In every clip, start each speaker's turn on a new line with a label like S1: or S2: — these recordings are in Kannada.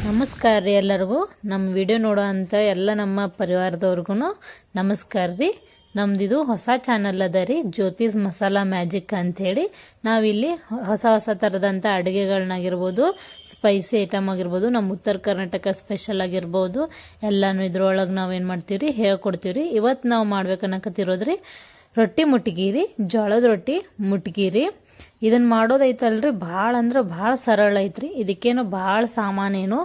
S1: ನಮಸ್ಕಾರ ರೀ ಎಲ್ಲರಿಗೂ. ನಮ್ಮ ವಿಡಿಯೋ ನೋಡೋ ಅಂಥ ಎಲ್ಲ ನಮ್ಮ ಪರಿವಾರದವ್ರಿಗೂ ನಮಸ್ಕಾರ ರೀ. ನಮ್ದಿದು ಹೊಸ ಚಾನಲ್ ಅದ ರೀ, ಜ್ಯೋತಿಸ್ ಮಸಾಲಾ ಮ್ಯಾಜಿಕ್ ಅಂಥೇಳಿ. ನಾವಿಲ್ಲಿ ಹೊಸ ಹೊಸ ಥರದಂಥ ಅಡುಗೆಗಳನ್ನಾಗಿರ್ಬೋದು, ಸ್ಪೈಸಿ ಐಟಮ್ ಆಗಿರ್ಬೋದು, ನಮ್ಮ ಉತ್ತರ ಕರ್ನಾಟಕ ಸ್ಪೆಷಲ್ ಆಗಿರ್ಬೋದು, ಎಲ್ಲನೂ ಇದ್ರೊಳಗೆ ನಾವೇನು ಮಾಡ್ತೀವಿ ರೀ, ಹೇಳ್ಕೊಡ್ತೀವಿ ರೀ. ಇವತ್ತು ನಾವು ಮಾಡ್ಬೇಕನ್ನಕತ್ತಿರೋದ್ರಿ ರೊಟ್ಟಿ ಮುಟ್ಗಿ ರೀ, ಜೋಳದ ರೊಟ್ಟಿ ಮುಟ್ಗಿ ರೀ. ಇದನ್ನು ಮಾಡೋದೈತಲ್ರಿ ಭಾಳ ಅಂದ್ರೆ ಭಾಳ ಸರಳ ಐತ್ರಿ. ಇದಕ್ಕೇನು ಭಾಳ ಸಾಮಾನೇನು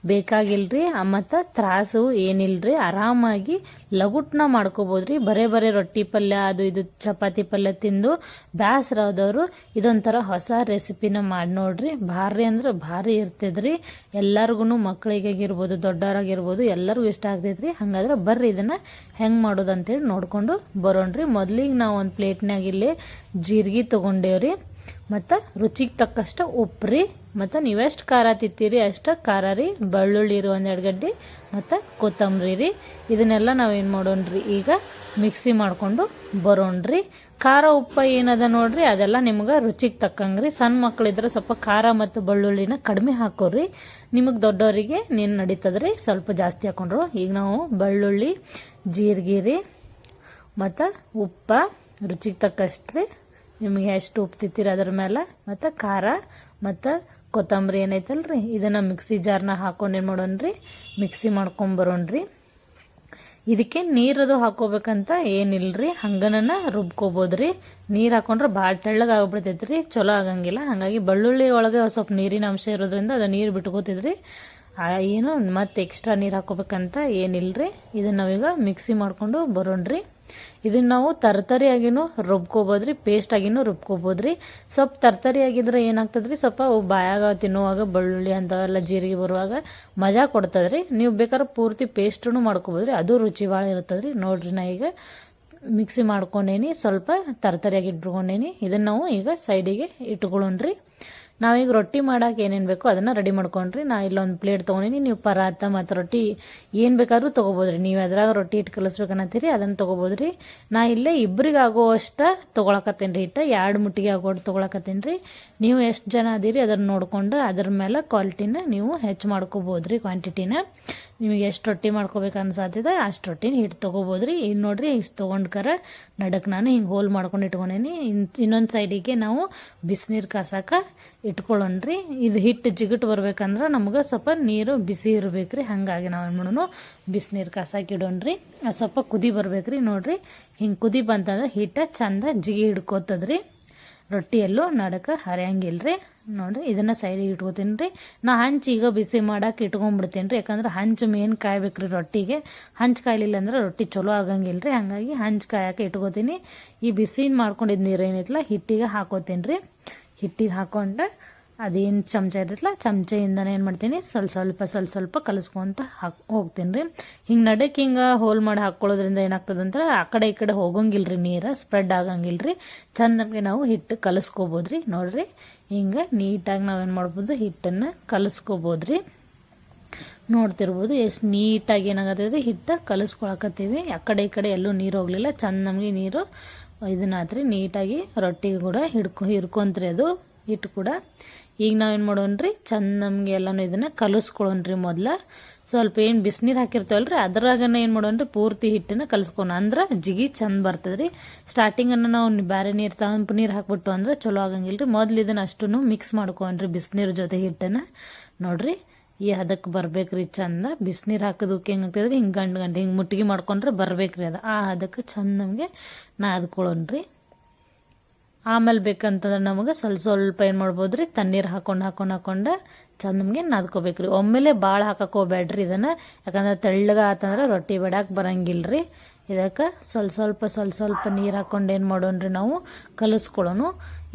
S1: ಬೇಕಾಗಿಲ್ರಿ, ಮತ್ತು ತ್ರಾಸು ಏನಿಲ್ರಿ. ಆರಾಮಾಗಿ ಲಗುಟ್ನ ಮಾಡ್ಕೋಬೋದ್ರಿ. ಬರೇ ರೊಟ್ಟಿ ಪಲ್ಯ ಅದು ಇದು ಚಪಾತಿ ಪಲ್ಯ ತಿಂದು ಬೇಸರ ಆದವರು ಇದೊಂಥರ ಹೊಸ ರೆಸಿಪಿನ ಮಾಡಿ ನೋಡ್ರಿ. ಭಾರಿ ಅಂದ್ರೆ ಭಾರಿ ಇರ್ತದ್ರಿ. ಎಲ್ಲರಿಗೂ ಮಕ್ಕಳಿಗಾಗಿರ್ಬೋದು, ದೊಡ್ಡವರಾಗಿರ್ಬೋದು, ಎಲ್ಲರಿಗೂ ಇಷ್ಟ ಆಗ್ತೈತ್ರಿ. ಹಾಗಾದ್ರೆ ಬರ್ರಿ ಇದನ್ನು ಹೆಂಗೆ ಮಾಡೋದು ಅಂತೇಳಿ ನೋಡ್ಕೊಂಡು ಬರೋಣ್ರಿ. ಮೊದಲಿಗೆ ನಾವು ಒಂದು ಪ್ಲೇಟ್ನಾಗ ಇಲ್ಲಿ ಜೀರಿಗೆ ತೊಗೊಂಡೇವ್ರಿ, ಮತ್ತು ರುಚಿಗೆ ತಕ್ಕಷ್ಟು ಉಪ್ಪು ರೀ, ಮತ್ತು ನೀವೆಷ್ಟು ಖಾರ ತಿತ್ತೀರಿ ಅಷ್ಟು ಖಾರ ರೀ, ಬೆಳ್ಳುಳ್ಳಿ ರೀ 1-2 ಗಡ್ಡೆ, ಮತ್ತು ಕೊತ್ತಂಬರಿ ರೀ. ಇದನ್ನೆಲ್ಲ ನಾವೇನು ಮಾಡೋಣ್ರಿ, ಈಗ ಮಿಕ್ಸಿ ಮಾಡಿಕೊಂಡು ಬರೋಣ್ರಿ. ಖಾರ ಉಪ್ಪು ಏನದ ನೋಡ್ರಿ, ಅದೆಲ್ಲ ನಿಮ್ಗೆ ರುಚಿಗೆ ತಕ್ಕಂಗ್ರಿ. ಸಣ್ಣ ಮಕ್ಕಳಿದ್ರೆ ಸ್ವಲ್ಪ ಖಾರ ಮತ್ತು ಬೆಳ್ಳುಳ್ಳಿನ ಕಡಿಮೆ ಹಾಕೋರಿ. ನಿಮಗೆ ದೊಡ್ಡವರಿಗೆ ನೀನು ನಡೀತದ್ರಿ, ಸ್ವಲ್ಪ ಜಾಸ್ತಿ ಹಾಕೊಂಡ್ರು. ಈಗ ನಾವು ಬೆಳ್ಳುಳ್ಳಿ, ಜೀರಿಗೆ ರೀ, ಮತ್ತು ಉಪ್ಪು ರುಚಿಗೆ ತಕ್ಕಷ್ಟು ರೀ, ನಿಮಗೆ ಎಷ್ಟು ಉಪ್ಪು ತಿತ್ತೀರಿ ಅದ್ರ ಮೇಲೆ, ಮತ್ತು ಖಾರ ಮತ್ತು ಕೊತ್ತಂಬರಿ ಏನೈತಲ್ರಿ ಇದನ್ನು ಮಿಕ್ಸಿ ಜಾರ್ನ ಹಾಕೊಂಡು ಏನು ಮಾಡೋಣ್ರಿ, ಮಿಕ್ಸಿ ಮಾಡ್ಕೊಂಬರೋಣ್ರಿ. ಇದಕ್ಕೆ ನೀರದು ಹಾಕೋಬೇಕಂತ ಏನಿಲ್ರಿ, ಹಂಗನ ರುಬ್ಕೋಬೋದ್ರಿ. ನೀರು ಹಾಕೊಂಡ್ರೆ ಭಾಳ ತೆಳ್ಳಗೆ ಆಗ್ಬಿಡ್ತೈತ್ರಿ, ಚಲೋ ಆಗಂಗಿಲ್ಲ. ಹಾಗಾಗಿ ಬೆಳ್ಳುಳ್ಳಿ ಒಳಗೆ ಸ್ವಲ್ಪ ನೀರಿನ ಅಂಶ ಇರೋದ್ರಿಂದ ಅದು ನೀರು ಬಿಟ್ಕೋತಿದ್ರಿ. ಏನು ಮತ್ತೆ ಎಕ್ಸ್ಟ್ರಾ ನೀರು ಹಾಕೋಬೇಕಂತ ಏನಿಲ್ರಿ. ಇದನ್ನು ನಾವೀಗ ಮಿಕ್ಸಿ ಮಾಡ್ಕೊಂಡು ಬರೋಣ್ರಿ. ಇದನ್ನು ನಾವು ತರ್ತರಿಯಾಗಿನೂ ರುಬ್ಕೋಬೋದ್ರಿ, ಪೇಸ್ಟ್ ಆಗಿನೂ ರುಬ್ಕೋಬೋದ್ರಿ. ಸ್ವಲ್ಪ ತರ್ತರಿಯಾಗಿದ್ರೆ ಏನಾಗ್ತದ್ರಿ, ಸ್ವಲ್ಪ ಅವು ಬಾಯಾಗ ತಿನ್ನುವಾಗ ಬೆಳ್ಳುಳ್ಳಿ ಅಂಥವೆಲ್ಲ ಜೀರಿಗೆ ಬರುವಾಗ ಮಜಾ ಕೊಡ್ತದ್ರಿ. ನೀವು ಬೇಕಾದ್ರೆ ಪೂರ್ತಿ ಪೇಸ್ಟೂ ಮಾಡ್ಕೋಬೋದ್ರಿ, ಅದು ರುಚಿ ಭಾಳ ಇರ್ತದ್ರಿ. ನೋಡ್ರಿ, ನಾ ಈಗ ಮಿಕ್ಸಿ ಮಾಡ್ಕೊಂಡೇನಿ, ಸ್ವಲ್ಪ ತರ್ತರಿಯಾಗಿ ಇಟ್ಕೊಂಡೇನಿ. ಇದನ್ನು ನಾವು ಈಗ ಸೈಡಿಗೆ ಇಟ್ಕೊಳ್ಳೋಣ್ರಿ. ನಾವೀಗ ರೊಟ್ಟಿ ಮಾಡೋಕೆ ಏನೇನು ಬೇಕೋ ಅದನ್ನು ರೆಡಿ ಮಾಡ್ಕೊಂಡ್ರಿ. ನಾ ಇಲ್ಲೊಂದು ಪ್ಲೇಟ್ ತೊಗೊಂಡಿನಿ. ನೀವು ಪರಾತ ಮತ್ತು ರೊಟ್ಟಿ ಏನು ಬೇಕಾದ್ರೂ ತೊಗೋಬೋದ್ರಿ. ನೀವು ಅದ್ರಾಗ ರೊಟ್ಟಿ ಇಟ್ಟು ಕಲಿಸ್ಬೇಕನ್ನತ್ತೀರಿ ಅದನ್ನು ತೊಗೋಬೋದ್ರಿ. ನಾ ಇಲ್ಲೇ ಇಬ್ಬರಿಗೆ ಆಗೋವಷ್ಟು ತೊಗೊಳಕತ್ತೀನಿ ರೀ, 2 ಮುಟ್ಟಿಗೆ ಆಗೋಷ್ಟು ತೊಗೊಳಕತ್ತೀನಿ ರೀ. ನೀವು ಎಷ್ಟು ಜನ ಅದೀರಿ ಅದನ್ನು ನೋಡಿಕೊಂಡು ಅದ್ರ ಮೇಲೆ ಕ್ವಾಲಿಟಿನ ನೀವು ಹೆಚ್ಚು ಮಾಡ್ಕೋಬೋದ್ರಿ. ಕ್ವಾಂಟಿಟಿನ ನಿಮಗೆ ಎಷ್ಟು ರೊಟ್ಟಿ ಮಾಡ್ಕೋಬೇಕು ಅನ್ಸಾತಿದೆ ಅಷ್ಟು ರೊಟ್ಟಿನ ಹಿಟ್ಟು ತೊಗೋಬೋದ್ರಿ. ಇನ್ನು ನೋಡ್ರಿ, ಇಷ್ಟು ತೊಗೊಂಡ್ಕರ ನಡಕ್ಕೆ ನಾನು ಹಿಂಗೆ ಹೋಲ್ ಮಾಡ್ಕೊಂಡು ಇಟ್ಕೊಂಡೇನಿ. ಇನ್ನೊಂದು ಸೈಡಿಗೆ ನಾವು ಬಿಸಿನೀರು ಕಾಸಕ್ಕೆ ಇಟ್ಕೊಳ್ಳೋಣ್ರಿ. ಇದು ಹಿಟ್ಟು ಜಿಗುಟು ಬರ್ಬೇಕಂದ್ರೆ ನಮ್ಗೆ ಸ್ವಲ್ಪ ನೀರು ಬಿಸಿ ಇರಬೇಕ್ರಿ. ಹಾಗಾಗಿ ನಾವು ಏನು ಮಾಡೋಣ, ಬಿಸಿನೀರು ಕಾಸಕ್ಕೆ ಇಡೋಣ್ರಿ. ಅದು ಸ್ವಲ್ಪ ಕುದಿ ಬರ್ಬೇಕ್ರಿ. ನೋಡ್ರಿ, ಹಿಂಗೆ ಕುದಿ ಬಂತಂದ್ರೆ ಹಿಟ್ಟು ಚಂದ ಜಿಗಿ ಹಿಡ್ಕೋತದ್ರಿ. ರೊಟ್ಟಿಯಲ್ಲೂ ನಡಕ್ಕೆ ಹರಿಯಂಗಿಲ್ರಿ. ನೋಡಿರಿ, ಇದನ್ನು ಸೈಡಿಗೆ ಇಟ್ಕೋತೀನಿ ರೀ. ನಾ ಹಂಚು ಈಗ ಬಿಸಿ ಮಾಡಕ್ಕೆ ಇಟ್ಕೊಂಡ್ಬಿಡ್ತೀನಿ ರೀ, ಯಾಕಂದ್ರೆ ಹಂಚು ಮೇನ್ ಕಾಯ್ಬೇಕ್ರಿ ರೊಟ್ಟಿಗೆ. ಹಂಚು ಕಾಯ್ಲಿಲ್ಲ ಅಂದ್ರೆ ರೊಟ್ಟಿ ಚಲೋ ಆಗಂಗಿಲ್ಲ ರೀ. ಹಾಗಾಗಿ ಹಂಚು ಕಾಯಕ್ಕೆ ಇಟ್ಕೋತೀನಿ. ಈ ಬಿಸಿನ ಮಾಡ್ಕೊಂಡಿದ್ದು ನೀರು ಏನೈತಲ್ಲ ಹಿಟ್ಟಿಗೆ ಹಾಕೋತೀನಿ ರೀ. ಹಿಟ್ಟಿಗೆ ಹಾಕ್ಕೊಂಡು ಅದೇನು ಚಮಚ ಇರ್ತೈತಲ್ಲ ಚಮಚೆಯಿಂದನೇ ಏನು ಮಾಡ್ತೀನಿ, ಸ್ವಲ್ಪ ಸ್ವಲ್ಪ ಕಲಿಸ್ಕೊಂತ ಹೋಗ್ತೀನಿ ರೀ. ಹಿಂಗೆ ನಡಕ್ಕೆ ಹಿಂಗೆ ಹೋಲ್ ಮಾಡಿ ಹಾಕ್ಕೊಳ್ಳೋದ್ರಿಂದ ಏನಾಗ್ತದಂದ್ರೆ ಆ ಕಡೆ ಈ ಕಡೆ ಹೋಗಂಗಿಲ್ಲ ರೀ, ನೀರು ಸ್ಪ್ರೆಡ್ ಆಗಂಗಿಲ್ಲ ರೀ. ಚಂದಗೆ ನಾವು ಹಿಟ್ಟು ಕಲಿಸ್ಕೋಬೋದ್ರಿ. ನೋಡಿರಿ, ಹಿಂಗೆ ನೀಟಾಗಿ ನಾವೇನು ಮಾಡ್ಬೋದು, ಹಿಟ್ಟನ್ನು ಕಲಿಸ್ಕೋಬೋದ್ರಿ. ನೋಡ್ತಿರ್ಬೋದು ಎಷ್ಟು ನೀಟಾಗಿ ಏನಾಗತ್ತೈತಿ, ಹಿಟ್ಟು ಕಲಿಸ್ಕೊಳಕತ್ತೀವಿ. ಆ ಕಡೆ ಈ ಕಡೆ ಎಲ್ಲೂ ನೀರು ಹೋಗಲಿಲ್ಲ, ಚಂದ ನಮಗೆ ನೀರು ಇದನ್ನಾತ್ರಿ. ನೀಟಾಗಿ ರೊಟ್ಟಿಗೆ ಕೂಡ ಹಿಡ್ಕೊಂತ್ರಿ ಅದು ಹಿಟ್ಟು ಕೂಡ. ಈಗ ನಾವೇನು ಮಾಡೋಣ್ರಿ, ಚಂದ ನಮಗೆ ಎಲ್ಲನೂ ಇದನ್ನು ಕಲಿಸ್ಕೊಳ್ಳೋಣ್ರಿ. ಮೊದಲು ಸ್ವಲ್ಪ ಏನು ಬಿಸಿನೀರು ಹಾಕಿರ್ತೇವಲ್ರಿ ಅದ್ರಾಗನ ಏನು ಮಾಡೋಣ್ರಿ, ಪೂರ್ತಿ ಹಿಟ್ಟನ್ನು ಕಲಿಸ್ಕೊಂಡು ಅಂದ್ರೆ ಜಿಗಿ ಚಂದ ಬರ್ತದ್ರಿ. ಸ್ಟಾರ್ಟಿಂಗನ್ನು ನಾವು ಬೇರೆ ನೀರು ತಂಪು ನೀರು ಹಾಕ್ಬಿಟ್ಟು ಅಂದ್ರೆ ಚಲೋ ಆಗಂಗಿಲ್ಲ ರೀ. ಮೊದಲು ಇದನ್ನು ಅಷ್ಟು ಮಿಕ್ಸ್ ಮಾಡ್ಕೊಂಡ್ರಿ ಬಿಸಿನೀರು ಜೊತೆ ಹಿಟ್ಟನ್ನು. ನೋಡ್ರಿ, ಈ ಹದಕ್ಕೆ ಬರ್ಬೇಕ್ರಿ ಚಂದ. ಬಿಸಿನೀರು ಹಾಕೋದಕ್ಕೆ ಹೆಂಗೆ ಆಗ್ತದ್ರಿ, ಹಿಂಗೆ ಗಂಟು ಹಿಂಗೆ ಮುಟ್ಟಿಗೆ ಮಾಡ್ಕೊಂಡ್ರೆ ಬರ್ಬೇಕ್ರಿ ಅದು. ಆ ಹದಕ್ಕೆ ಚಂದ ನಮಗೆ ನಾದ್ಕೊಳ್ಳೋಣ್ರಿ. ಆಮೇಲೆ ಬೇಕಂತಂದ್ರೆ ನಮಗೆ ಸ್ವಲ್ಪ ಏನು ಮಾಡ್ಬೋದ್ರಿ, ತಣ್ಣೀರು ಹಾಕೊಂಡು ಚಂದ ನಮಗೆ ನಾದ್ಕೋಬೇಕ್ರಿ. ಒಮ್ಮೆಲೆ ಭಾಳ ಹಾಕಕ್ಕೆ ಹೋಗ್ಬೇಡ್ರಿ ಇದನ್ನು, ಯಾಕಂದ್ರೆ ತೆಳ್ಳಗೆ ಆತಂದ್ರೆ ರೊಟ್ಟಿ ಬಿಡಕ್ಕೆ ಬರಂಗಿಲ್ಲ ರೀ. ಇದಕ್ಕೆ ಸ್ವಲ್ಪ ನೀರು ಹಾಕೊಂಡು ಏನು ಮಾಡೋಣ್ರಿ, ನಾವು ಕಲಿಸ್ಕೊಳ್ಳೋಣ.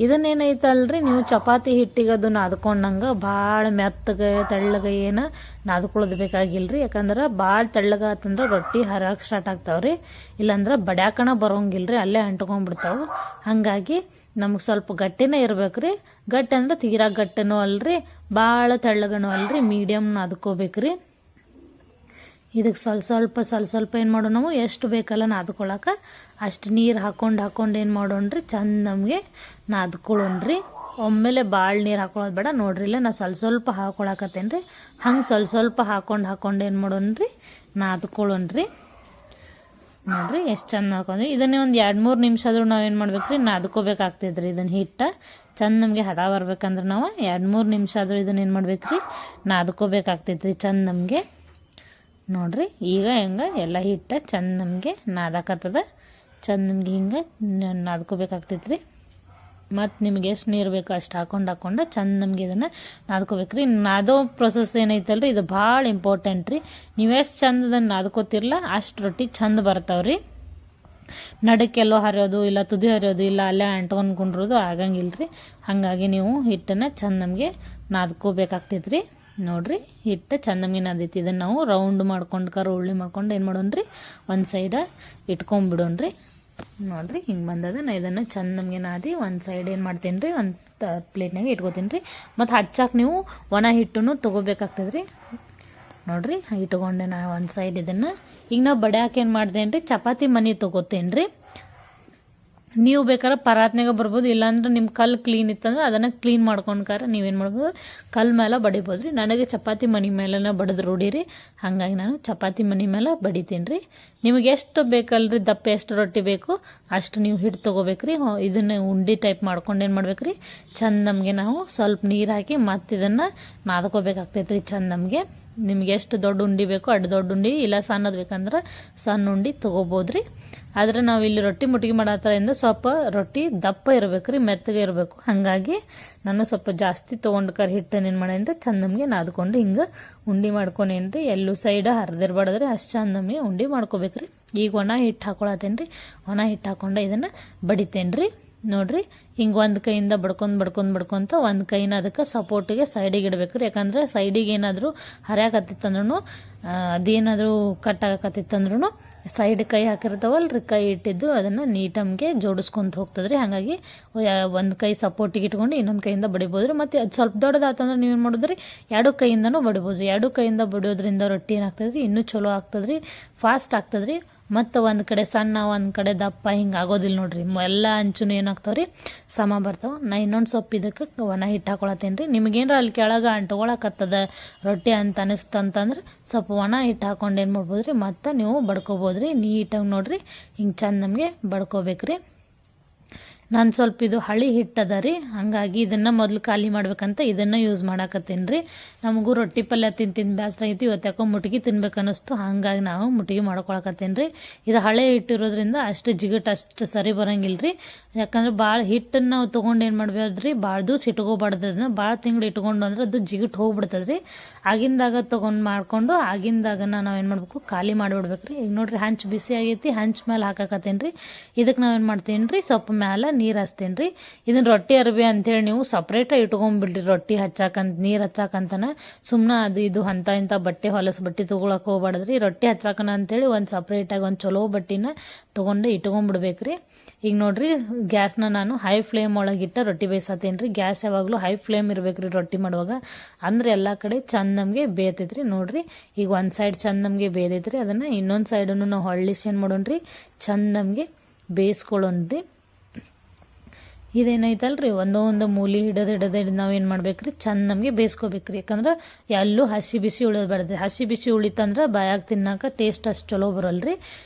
S1: ಇದನ್ನೇನೈತಲ್ರಿ, ನೀವು ಚಪಾತಿ ಹಿಟ್ಟಿಗೆ ಅದು ನಾದ್ಕೊಂಡಂಗೆ ಭಾಳ ಮೆತ್ತಗೆ ತೆಳ್ಳಗೆ ಏನು ನಾದ್ಕೊಳ್ಳೋದು ಬೇಕಾಗಿಲ್ಲ ರೀ. ಯಾಕಂದ್ರೆ ಭಾಳ ತೆಳ್ಳಗೆ ಆತಂದ್ರೆ ರೊಟ್ಟಿ ಹರಕ್ಕೆ ಸ್ಟಾರ್ಟ್ ಆಗ್ತಾವ್ರಿ, ಇಲ್ಲಾಂದ್ರೆ ಬಡ್ಯಾಕಣ ಬರೋಂಗಿಲ್ಲ ರೀ, ಅಲ್ಲೇ ಅಂಟ್ಕೊಂಡ್ಬಿಡ್ತಾವೆ. ಹಾಗಾಗಿ ನಮಗೆ ಸ್ವಲ್ಪ ಗಟ್ಟಿನೇ ಇರ್ಬೇಕು ರೀ. ಗಟ್ಟಿ ಅಂದ್ರೆ ತೀರಾ ಗಟ್ಟಿನೂ ಅಲ್ರಿ, ಭಾಳ ತೆಳ್ಳಗನೂ ಅಲ್ರಿ, ಮೀಡಿಯಮ್ ನಾದ್ಕೋಬೇಕ್ರಿ. ಇದಕ್ಕೆ ಸ್ವಲ್ಪ ಏನು ಮಾಡೋಣ, ನಾವು ಎಷ್ಟು ಬೇಕಲ್ಲ ನಾದ್ಕೊಳಕ್ಕೆ ಅಷ್ಟು ನೀರು ಹಾಕೊಂಡು ಏನು ಮಾಡೋಣ್ರಿ, ಚಂದ ನಮಗೆ ನಾದ್ಕೊಳ್ಳೋಣ್ರಿ. ಒಮ್ಮೆಲೆ ಭಾಳ ನೀರು ಹಾಕೊಳ್ಳೋದು ಬೇಡ ನೋಡ್ರಿ. ಇಲ್ಲ ನಾ ಸ್ವಲ್ಪ ಹಾಕೊಳಕತ್ತೇನೆ ರೀ. ಹಂಗೆ ಸ್ವಲ್ಪ ಹಾಕೊಂಡು ಏನು ಮಾಡೋಣ್ರಿ, ನಾದ್ಕೊಳ್ಳೋಣ್ರಿ. ನೋಡಿರಿ ಎಷ್ಟು ಚಂದ ಹಾಕೊಂಡ್ರಿ. ಇದನ್ನೇ ಒಂದು 2-3 ನಿಮಿಷ ಆದರೂ ನಾವೇನು ಮಾಡ್ಬೇಕು ರೀ, ನಾದ್ಕೋಬೇಕಾಗ್ತೈತೆ ರೀ. ಇದನ್ನು ಹಿಟ್ಟು ಚಂದ ನಮಗೆ ಹದ ಬರ್ಬೇಕಂದ್ರೆ ನಾವು 2-3 ನಿಮಿಷ ಆದರೂ ಇದನ್ನ ಏನು ಮಾಡ್ಬೇಕು ರೀ, ನಾದ್ಕೋಬೇಕಾಗ್ತೈತೆ ರೀ ಚಂದ ನಮಗೆ. ನೋಡಿರಿ ಈಗ ಹೆಂಗೆ ಎಲ್ಲ ಹಿಟ್ಟು ಚಂದ ನಮಗೆ ನಾದಾಕತ್ತದ. ಚಂದ ನಮ್ಗೆ ಹಿಂಗೆ ನಾದ್ಕೋಬೇಕಾಗ್ತೈತೆ ರೀ. ಮತ್ತು ನಿಮ್ಗೆ ಎಷ್ಟು ನೀರು ಬೇಕೋ ಅಷ್ಟು ಹಾಕೊಂಡು ಚಂದ ನಮಗೆ ಇದನ್ನು ನಾದ್ಕೋಬೇಕು ರೀ. ನಾದೋ ಪ್ರೊಸೆಸ್ ಏನೈತಲ್ರಿ ಇದು ಭಾಳ ಇಂಪಾರ್ಟೆಂಟ್ ರೀ. ನೀವು ಎಷ್ಟು ಚಂದ ಅದನ್ನು ನಾದ್ಕೋತಿರಲ್ಲ ಅಷ್ಟು ರೊಟ್ಟಿ ಚಂದ ಬರ್ತಾವ್ರಿ. ನಡಕ್ಕೆಲ್ಲೋ ಹರಿಯೋದು ಇಲ್ಲ ತುದಿ ಹರಿಯೋದು ಇಲ್ಲ ಅಲ್ಲೇ ಅಂಟ್ಕೊಂಡು ಕುಂಡ್ರೋದು ಆಗಂಗಿಲ್ಲ ರೀ. ಹಾಗಾಗಿ ನೀವು ಹಿಟ್ಟನ್ನು ಚಂದ ನಮಗೆ ನಾದ್ಕೋಬೇಕಾಗ್ತೈತೆ ರೀ. ನೋಡಿರಿ ಹಿಟ್ಟು ಚಂದ ನಮಗೆ ನಾದೈತಿ. ಇದನ್ನು ನಾವು ರೌಂಡ್ ಮಾಡ್ಕೊಂಡು ಉಳ್ಳಿ ಮಾಡ್ಕೊಂಡು ಏನು ಮಾಡೋಣ್ರಿ, ಒಂದು ಸೈಡ ಇಟ್ಕೊಂಡ್ಬಿಡೋಣ್ರಿ. ನೋಡಿರಿ ಹಿಂಗೆ ಬಂದದ. ನಾ ಇದನ್ನು ಚಂದ ನಮಗೆ ನಾದಿ ಒಂದು ಸೈಡ್ ಏನು ಮಾಡ್ತೀನಿ ರೀ, ಒಂದು ಪ್ಲೇಟ್ನಾಗ ಇಟ್ಕೋತೀನಿ ರೀ. ಮತ್ತು ಹಚ್ಚಾಕೆ ನೀವು ಒಣ ಹಿಟ್ಟನ್ನು ತೊಗೋಬೇಕಾಗ್ತದೆ ರೀ. ನೋಡಿರಿ ಇಟ್ಕೊಂಡೆ ನಾ ಒಂದು ಸೈಡ್. ಇದನ್ನು ಈಗ ನಾವು ಬಡ್ಯಾಕೆ ಏನು ಮಾಡ್ತೇನೆ ರೀ, ಚಪಾತಿ ಮನೆ ತೊಗೋತೇನೆ ರೀ. ನೀವು ಬೇಕಾದ್ರೆ ಪರಾತ್ನಾಗ ಬರ್ಬೋದು, ಇಲ್ಲಾಂದ್ರೆ ನಿಮ್ಮ ಕಲ್ಲು ಕ್ಲೀನ್ ಇತ್ತಂದ್ರೆ ಅದನ್ನು ಕ್ಲೀನ್ ಮಾಡ್ಕೊಂಡ್ಕಾರ ನೀವೇನು ಮಾಡ್ಬೋದು, ಕಲ್ಲು ಮೇಲೆ ಬಡಿಬೋದು ರೀ. ನನಗೆ ಚಪಾತಿ ಮನೆ ಮೇಲೆನ ಬಡಿದು ರೂಢಿ ರೀ. ಹಾಗಾಗಿ ನಾನು ಚಪಾತಿ ಮನೆ ಮೇಲೆ ಬಡಿತೀನಿ ರೀ. ನಿಮಗೆ ಎಷ್ಟು ಬೇಕಲ್ರಿ, ದಪ್ಪ ಎಷ್ಟು ರೊಟ್ಟಿ ಬೇಕು ಅಷ್ಟು ನೀವು ಹಿಟ್ಟು ತೊಗೋಬೇಕು ರೀ. ಇದನ್ನು ಉಂಡೆ ಟೈಪ್ ಮಾಡ್ಕೊಂಡು ಏನು ಮಾಡ್ಬೇಕು ರೀ, ಚಂದ ನಮಗೆ ನಾವು ಸ್ವಲ್ಪ ನೀರು ಹಾಕಿ ಮತ್ತು ಇದನ್ನು ನಾದ್ಕೋಬೇಕಾಗ್ತೈತೆ ರೀ ಚಂದ ನಮಗೆ. ನಿಮ್ಗೆ ಎಷ್ಟು ದೊಡ್ಡ ಉಂಡೆ ಬೇಕೋ ಅಷ್ಟು ದೊಡ್ಡ ಉಂಡೆ, ಇಲ್ಲ ಸಣ್ಣದು ಬೇಕಂದ್ರೆ ಸಣ್ಣ ಉಂಡೆ ತೊಗೋಬೋದು ರೀ. ಆದರೆ ನಾವು ಇಲ್ಲಿ ರೊಟ್ಟಿ ಮುಟ್ಟಿಗೆ ಮಾಡತ್ತರಿಂದ ಸ್ವಲ್ಪ ರೊಟ್ಟಿ ದಪ್ಪ ಇರಬೇಕು ರೀ, ಮೆತ್ತಗೆ ಇರಬೇಕು. ಹಾಗಾಗಿ ನಾನು ಸ್ವಲ್ಪ ಜಾಸ್ತಿ ತೊಗೊಂಡು ಹಿಟ್ಟನ್ನು ಏನು ಮಾಡೇನಿ ರೀ, ಚಂದ ನಮಗೆ ನಾದ್ಕೊಂಡು ಹಿಂಗೆ ಉಂಡೆ ಮಾಡ್ಕೊಂಡೇನಿ ರೀ. ಎಲ್ಲೂ ಸೈಡ ಹರಿದಿರ್ಬಾರ್ದ್ರಿ, ಅಷ್ಟು ಚಂದ ನಮಗೆ ಉಂಡೆ ಮಾಡ್ಕೋಬೇಕು ರೀ. ಈಗ ಒಣ ಹಿಟ್ಟು ಹಾಕೊಳತ್ತೇನೆ ರೀ. ಒಣ ಹಿಟ್ಟು ಹಾಕೊಂಡು ಇದನ್ನು ಬಡಿತೇನೆ ರೀ. ನೋಡಿರಿ ಹಿಂಗೆ ಒಂದು ಕೈಯಿಂದ ಬಡ್ಕೊಂತ ಒಂದು ಕೈನ ಅದಕ್ಕೆ ಸಪೋರ್ಟಿಗೆ ಸೈಡಿಗೆ ಇಡಬೇಕು ರೀ. ಯಾಕಂದರೆ ಸೈಡಿಗೆ ಏನಾದರೂ ಹರಿಯಾಕತ್ತಿತ್ತಂದ್ರೂ ಅದೇನಾದರೂ ಕಟ್ಟಾಗಕತ್ತಿತ್ತಂದ್ರೂ ಸೈಡ್ ಕೈ ಹಾಕಿರ್ತಾವಲ್ಲ ರೀ, ಕೈ ಇಟ್ಟಿದ್ದು ಅದನ್ನು ನೀಟಮ್ಗೆ ಜೋಡಿಸ್ಕೊಂತ ಹೋಗ್ತದೆ ರೀ. ಹಾಗಾಗಿ ಒಂದು ಕೈ ಸಪೋರ್ಟಿಗೆ ಇಟ್ಕೊಂಡು ಇನ್ನೊಂದು ಕೈಯಿಂದ ಬಡಿಬೋದು ರೀ. ಮತ್ತು ಅದು ಸ್ವಲ್ಪ ದೊಡ್ಡದಾತಂದ್ರೆ ನೀವೇನು ಮಾಡೋದು ರೀ, 2 ಕೈಯಿಂದನೂ ಬಡಿಬೋದು ರೀ. 2 ಕೈಯಿಂದ ಬಡಿಯೋದ್ರಿಂದ ರೊಟ್ಟಿ ಏನಾಗ್ತದೆ ರೀ, ಇನ್ನೂ ಚಲೋ ಆಗ್ತದೆ ರೀ, ಫಾಸ್ಟ್ ಆಗ್ತದೆ ರೀ. ಮತ್ತು ಒಂದು ಕಡೆ ಸಣ್ಣ ಒಂದು ಕಡೆ ದಪ್ಪ ಹಿಂಗೆ ಆಗೋದಿಲ್ಲ ನೋಡ್ರಿ. ಎಲ್ಲ ಅಂಚೂ ಏನಾಗ್ತಾವೆ ರೀ, ಸಮ ಬರ್ತಾವೆ. ನಾ ಇನ್ನೊಂದು ಸ್ವಲ್ಪ ಇದಕ್ಕೆ ಒಣ ಹಿಟ್ಟು ಹಾಕೊಳತ್ತೇನೆ ರೀ. ನಿಮಗೇನಾರ ಅಲ್ಲಿ ಕೆಳಗೆ ಅಂಟ್ಕೊಳಕತ್ತದ ರೊಟ್ಟಿ ಅಂತ ಅನಿಸ್ತಂತಂದ್ರೆ ಸ್ವಲ್ಪ ಒಣ ಹಿಟ್ಟು ಹಾಕೊಂಡು ಏನು ಮಾಡ್ಬೋದು ರೀ, ಮತ್ತು ನೀವು ಬಡ್ಕೋಬೋದು ರೀ ನೀಟಾಗಿ. ನೋಡಿರಿ ಹಿಂಗೆ ಚಂದ ನಮಗೆ ಬಡ್ಕೋಬೇಕು ರೀ. ನಾನು ಸ್ವಲ್ಪ ಇದು ಹಳಿ ಹಿಟ್ಟದ ರೀ, ಹಾಗಾಗಿ ಇದನ್ನು ಮೊದಲು ಖಾಲಿ ಮಾಡ್ಬೇಕಂತ ಇದನ್ನು ಯೂಸ್ ಮಾಡಾಕತ್ತೀನಿ ರೀ. ನಮಗೂ ರೊಟ್ಟಿ ಪಲ್ಯ ತಿಂದು ಬೇಸರ ಐತಿ, ಇವತ್ತು ಯಾಕೋ ಮುಟ್ಗಿ ತಿನ್ಬೇಕು ಅನ್ನಿಸ್ತು, ಹಾಗಾಗಿ ನಾವು ಮುಟ್ಗಿ ಮಾಡ್ಕೊಳಕತ್ತೀನಿ ರೀ. ಇದು ಹಳೆ ಹಿಟ್ಟಿರೋದ್ರಿಂದ ಅಷ್ಟು ಜಿಗಟ್ ಅಷ್ಟು ಸರಿ ಬರೋಂಗಿಲ್ಲ ರೀ. ಯಾಕಂದ್ರೆ ಭಾಳ ಹಿಟ್ಟನ್ನು ನಾವು ತೊಗೊಂಡು ಏನು ಮಾಡ್ಬೋದು ರೀ, ಭಾಳ ದಿವ್ಸ ಇಟ್ಕೋಬಾರ್ದು. ಅದನ್ನ ಭಾಳ ತಿಂಗಳು ಇಟ್ಕೊಂಡು ಅಂದ್ರೆ ಅದು ಜಿಗಿಟ್ ಹೋಗ್ಬಿಡ್ತದೆ ರೀ. ಆಗಿಂದಾಗ ತೊಗೊಂಡು ಮಾಡಿಕೊಂಡು ಆಗಿಂದಾಗನ ನಾವೇನು ಮಾಡಬೇಕು, ಖಾಲಿ ಮಾಡಿಬಿಡ್ಬೇಕು ರೀ. ಈಗ ನೋಡಿರಿ ಹಂಚು ಬಿಸಿ ಆಗೈತಿ, ಹಂಚು ಮೇಲೆ ಹಾಕಾಕತ್ತೇನೆ ರೀ. ಇದಕ್ಕೆ ನಾವೇನು ಮಾಡ್ತೀನಿ ರೀ, ಸ್ವಲ್ಪ ಮೇಲೆ ನೀರು ಹಚ್ತೀನಿ ರೀ. ಇದನ್ನು ರೊಟ್ಟಿ ಅರ್ಬಿ ಅಂಥೇಳಿ ನೀವು ಸಪ್ರೇಟಾಗಿ ಇಟ್ಕೊಂಡ್ಬಿಡ್ರಿ. ರೊಟ್ಟಿ ಹಚ್ಚಾಕಂತ ನೀರು ಹಚ್ಚಾಕಂತನ ಸುಮ್ಮನೆ ಅದು ಇದು ಇಂಥ ಬಟ್ಟೆ ಹೊಲಸು ಬಟ್ಟೆ ತೊಗೊಳಕ್ಕೆ ಹೋಗ್ಬಾರ್ದ್ರಿ. ರೊಟ್ಟಿ ಹಚ್ಚಾಕನ ಅಂಥೇಳಿ ಒಂದು ಸಪ್ರೇಟಾಗಿ ಒಂದು ಚಲೋ ಬಟ್ಟಿನ ತೊಗೊಂಡು ಇಟ್ಕೊಂಡ್ಬಿಡ್ಬೇಕು ರೀ. ಈಗ ನೋಡಿರಿ ಗ್ಯಾಸ್ನ ನಾನು ಹೈ ಫ್ಲೇಮ್ ಒಳಗಿಟ್ಟು ರೊಟ್ಟಿ ಬೇಯಿಸತ್ತೇನೆ ರೀ. ಗ್ಯಾಸ್ ಯಾವಾಗಲೂ ಹೈ ಫ್ಲೇಮ್ ಇರಬೇಕು ರೀ ರೊಟ್ಟಿ ಮಾಡುವಾಗ, ಅಂದರೆ ಎಲ್ಲ ಕಡೆ ಚಂದ ನಮಗೆ ಬೇಯ್ತೈತೆ ರೀ. ನೋಡಿರಿ ಈಗ ಒಂದು ಸೈಡ್ ಚಂದ ನಮಗೆ ಬೇಯ್ದೈತೆ ರೀ. ಅದನ್ನು ಇನ್ನೊಂದು ಸೈಡನ್ನು ನಾವು ಹೊಳ್ಳಿಸಿ ಏನು ಮಾಡೋಣ ರೀ, ಚಂದ ನಮಗೆ ಬೇಯಿಸ್ಕೊಳ್ಳೋಣ ರೀ. ಇದೇನೈತಲ್ಲ ರೀ, ಒಂದೊಂದು ಮೂಲಿ ಹಿಡಿದು ನಾವೇನು ಮಾಡ್ಬೇಕು ರೀ, ಚಂದ ನಮಗೆ ಬೇಯಿಸ್ಕೋಬೇಕು ರೀ. ಯಾಕಂದ್ರೆ ಎಲ್ಲೂ ಹಸಿ ಬಿಸಿ ಉಳಿದ್ಬಾರ್ದು. ಹಸಿ ಬಿಸಿ ಉಳಿತಂದ್ರೆ ಬಾಯಾಗ ತಿನ್ನೋಕೆ ಟೇಸ್ಟ್ ಅಷ್ಟು ಚಲೋ ಬರಲ್ಲ ರೀ.